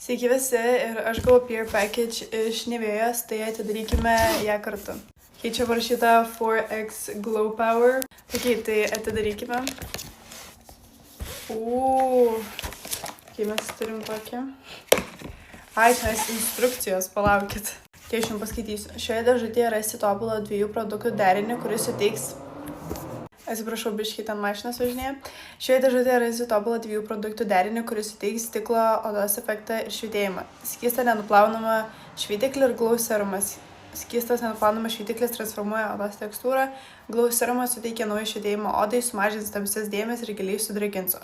Sveiki visi ir aš gavau Peer Package iš Nivėjos, tai atidarykime ją kartu. Čia parašyta 4X Glow Power. Tai atidarykime. Mes turim tokį. Čia instrukcijos, palaukit. Aš jums paskaitysiu. Šioje dėžutėje rasti tobulą 2 produktų derinį, kuris suteiks... Atsiprašau, biškiai ten mašinas važinėja. Šioje dėžutėje rasti tobulą 2 produktų derinį, kuris suteiks stiklo odos efektą ir švytėjimą. Skystą nenuplaunamą švytiklį ir Glow serumas. Skystas nenuplaunamas švytiklis transformuoja odos tekstūrą. Glow serumas suteikia naują švytėjimą odai, sumažins tamsias dėmes ir giliai sudrėkins. O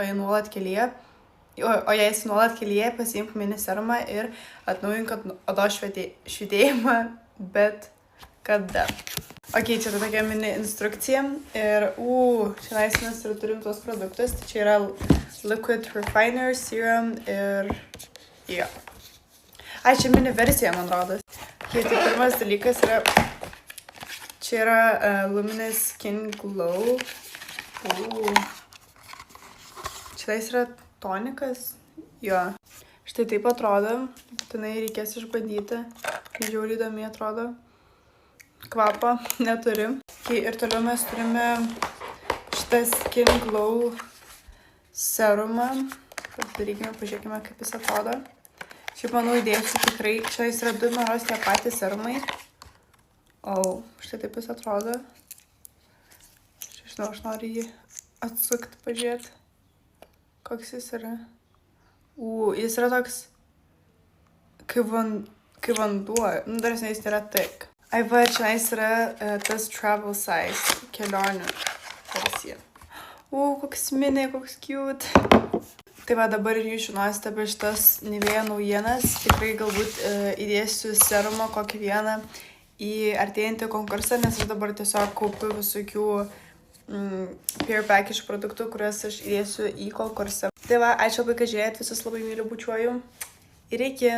jei esi nuolat kelyje, pasiimk mini serumą ir atnaujink odos švytėjimą, bet kada. Čia tokia mini instrukcija ir čia mes ir turim tuos produktus. Tai čia yra Liquid Refiner, Serum ir jo. Čia mini versija, man rodos. Tai pirmas dalykas yra, čia yra Luminous Skin Glow. Čia yra tonikas. Jo. Štai taip atrodo. Būtinai reikės išbandyti. Žiauriai įdomiai atrodo. Kvapo neturim. Ir toliau mes turime šitą Skin Glow serumą. Padarykime, pažiūrėkime, kaip jis atrodo. Šiaip manau įdėsiu tikrai. Čia jis yra 2 maros tie patys serumai. Štai taip jis atrodo. Žinau, aš noriu jį atsukti, pažiūrėti. Koks jis yra. Jis yra toks kaip vanduo. Dar jis nėra tik. Čia yra tas travel size kelionių versija. Koks mini, koks cute. Tai dabar ir jūs žinosite apie šitas Nivėja naujienas. Tikrai galbūt įdėsiu serumą kokį vieną į artėjantį konkursą, nes aš dabar tiesiog kaupiu visokių Peer Package produktų, kuriuos aš įdėsiu į konkursą. Ačiū labai, kad žiūrėjot, visus labai myliu, bučiuoju ir iki.